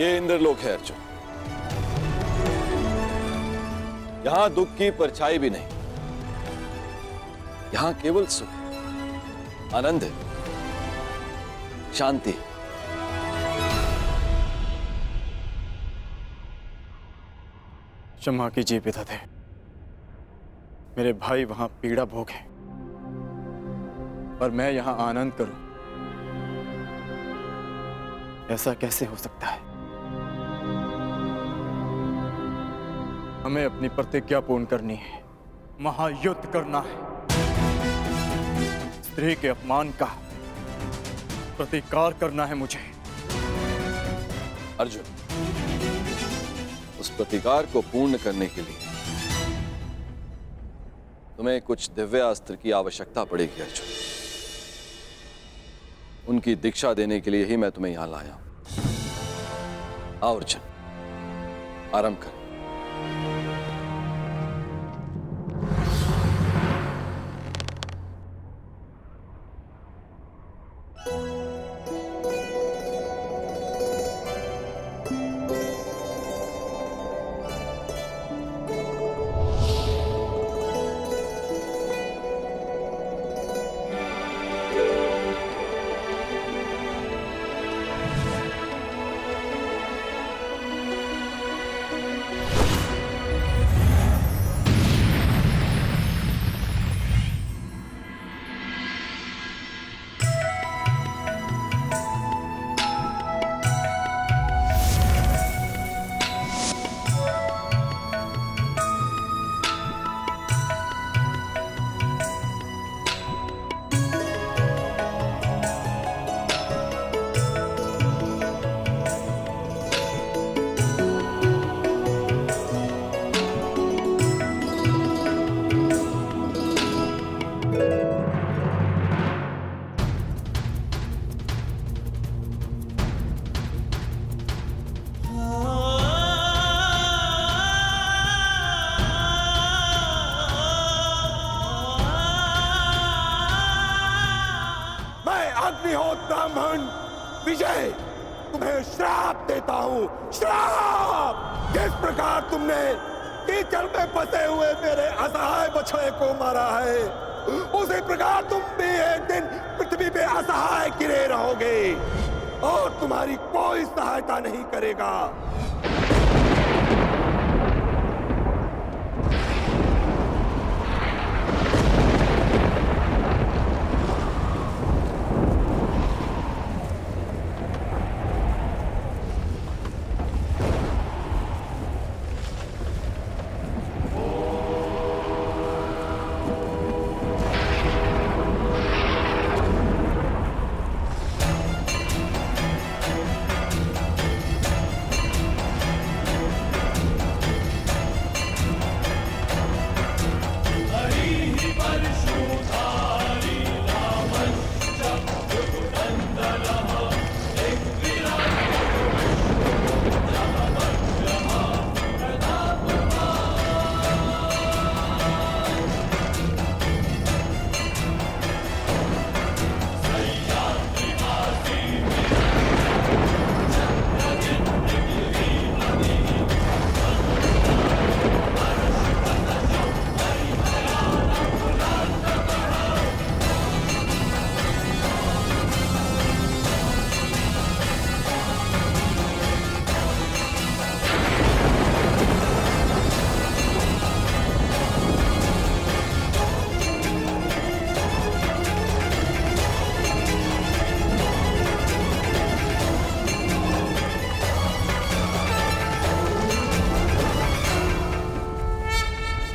ये इंद्रलोक है अर्जुन। यहां दुख की परछाई भी नहीं, यहां केवल सुख है, आनंद है, शांति है। क्षमा कीजिए पितादे, मेरे भाई वहां पीड़ा भोगे पर मैं यहां आनंद करूं, ऐसा कैसे हो सकता है? हमें अपनी प्रतिज्ञा पूर्ण करनी है, महायुद्ध करना है। स्त्री के अपमान का प्रतिकार करना है मुझे। अर्जुन, उस प्रतिकार को पूर्ण करने के लिए तुम्हें कुछ दिव्यास्त्र की आवश्यकता पड़ेगी अर्जुन। उनकी दीक्षा देने के लिए ही मैं तुम्हें यहां लाया हूं। आओ अर्जुन, आरंभ कर। ब्राह्मण विजय, तुम्हें श्राप देता हूं, श्राप। जिस प्रकार तुमने कीचड़ में फंसे हुए मेरे असहाय बछड़े को मारा है, उसी प्रकार तुम भी एक दिन पृथ्वी पे असहाय गिरे रहोगे और तुम्हारी कोई सहायता नहीं करेगा।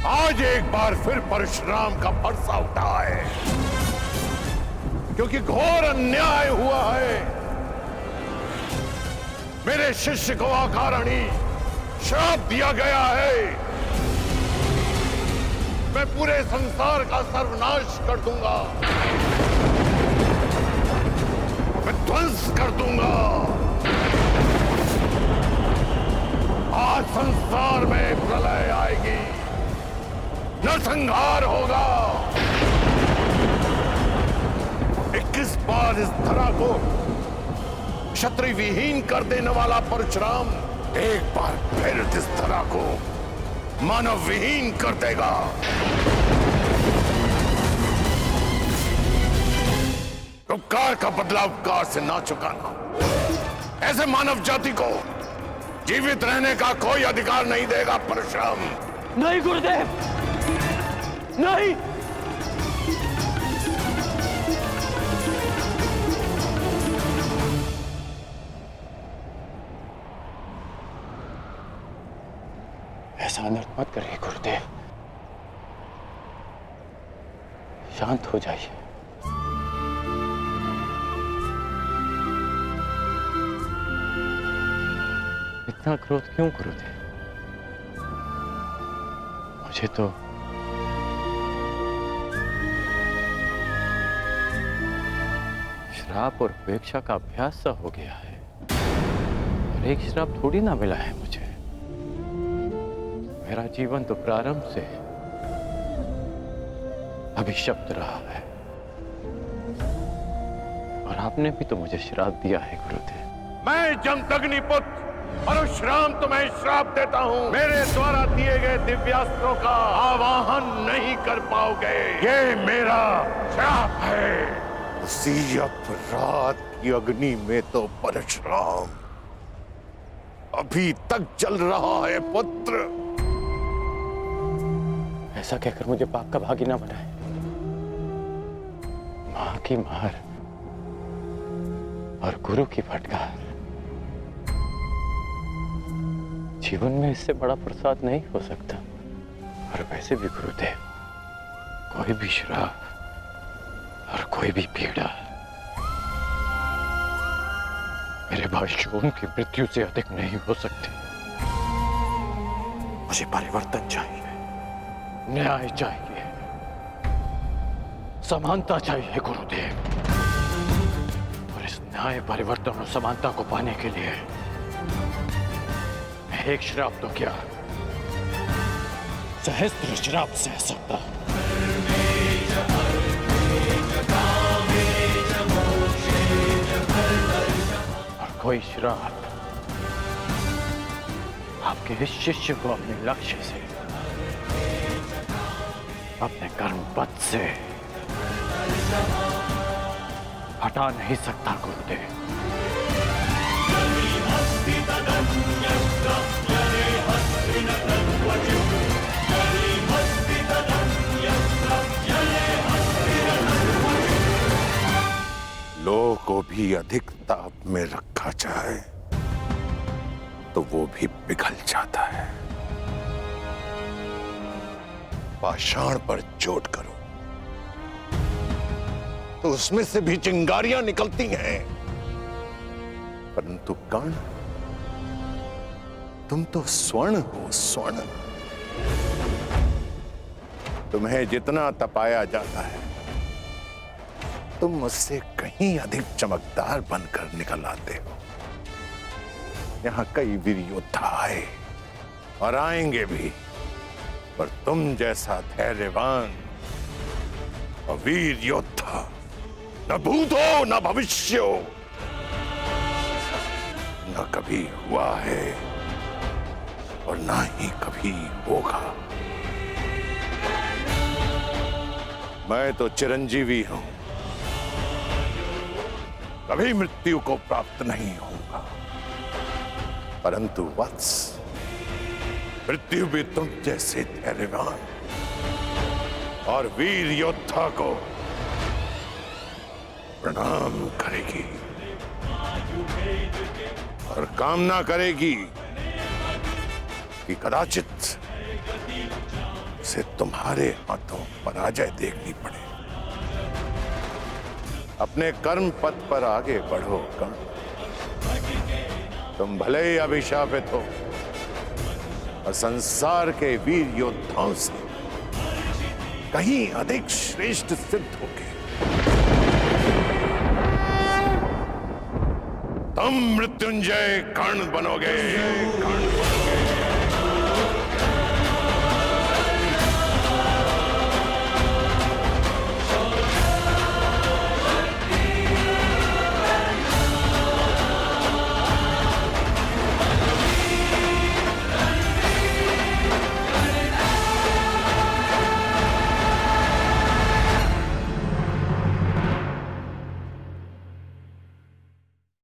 आज एक बार फिर परशुराम का बरसा उठा है, क्योंकि घोर अन्याय हुआ है। मेरे शिष्य को अकारणी श्राप दिया गया है। मैं पूरे संसार का सर्वनाश कर दूंगा, मैं ध्वंस कर दूंगा। आज संसार में प्रलय आएगी, नरसंहार होगा। 21 बार इस धरा को क्षत्रिय विहीन कर देने वाला परशुराम एक बार फिर इस धरा को मानव विहीन कर देगा। उपकार का बदला उपकार से ना चुकाना। ऐसे मानव जाति को जीवित रहने का कोई अधिकार नहीं देगा परशुराम। नहीं गुरुदेव, नहीं। ऐसा अनर्थ मत करिए गुरुदेव, शांत हो जाइए। इतना क्रोध क्यों गुरुदेव? मुझे तो श्राप और उपेक्षा का अभ्यास सा हो गया है, और एक श्राप थोड़ी ना मिला है मुझे। मेरा जीवन तो प्रारंभ से अभिशप्त रहा है, और आपने भी तो मुझे श्राप दिया है गुरुदेव। मैं जमदग्नि पुत्र परशुराम तुम्हें श्राप देता हूँ। मेरे द्वारा दिए गए दिव्यास्त्रों का आवाहन नहीं कर पाओगे। ये मेरा श्राप है। उसी अपराध की अग्नि में तो परशुराम अभी तक जल रहा है पुत्र। ऐसा कहकर मुझे पाप का भागी ना बनाए। मां की मार और गुरु की फटकार, जीवन में इससे बड़ा प्रसाद नहीं हो सकता। और वैसे भी गुरुदेव, कोई भी श्राप और कोई भी पीड़ा मेरे भाई शोम की मृत्यु से अधिक नहीं हो सकती। मुझे परिवर्तन चाहिए, न्याय चाहिए, समानता चाहिए गुरुदेव। और इस न्याय, परिवर्तन और समानता को पाने के लिए मैं एक श्राप तो क्या, सहस्त्र श्राप सह सकता हूं। और कोई श्राप आपके इस शिष्य को अपने लक्ष्य से, अपने कर्म पथ से हटा नहीं सकता गुरुदेव। लोह को भी अधिक ताप में रखा जाए तो वो भी पिघल जाता है। पाषाण पर चोट करो तो उसमें से भी चिंगारियां निकलती हैं, परंतु कर्ण, तुम तो स्वर्ण हो, स्वर्ण। तुम्हें जितना तपाया जाता है तुम मुझसे कहीं अधिक चमकदार बनकर निकल आते हो। यहां कई वीर योद्धा आए और आएंगे भी, पर तुम जैसा धैर्यवान और वीर योद्धा न भूत हो न भविष्य हो, न कभी हुआ है और ना ही कभी होगा। मैं तो चिरंजीवी हूं, कभी मृत्यु को प्राप्त नहीं होगा, परंतु वत्स, मृत्यु भी तुम जैसे धैर्यवान और वीर योद्धा को प्रणाम करेगी और कामना करेगी कि कदाचित से तुम्हारे हाथों पराजय देखनी पड़े। अपने कर्म पथ पर आगे बढ़ो कर्ण। तुम भले ही अभिशापित हो और संसार के वीर योद्धाओं से कहीं अधिक श्रेष्ठ सिद्ध होगे। तुम मृत्युंजय कर्ण बनोगे, कर्ण।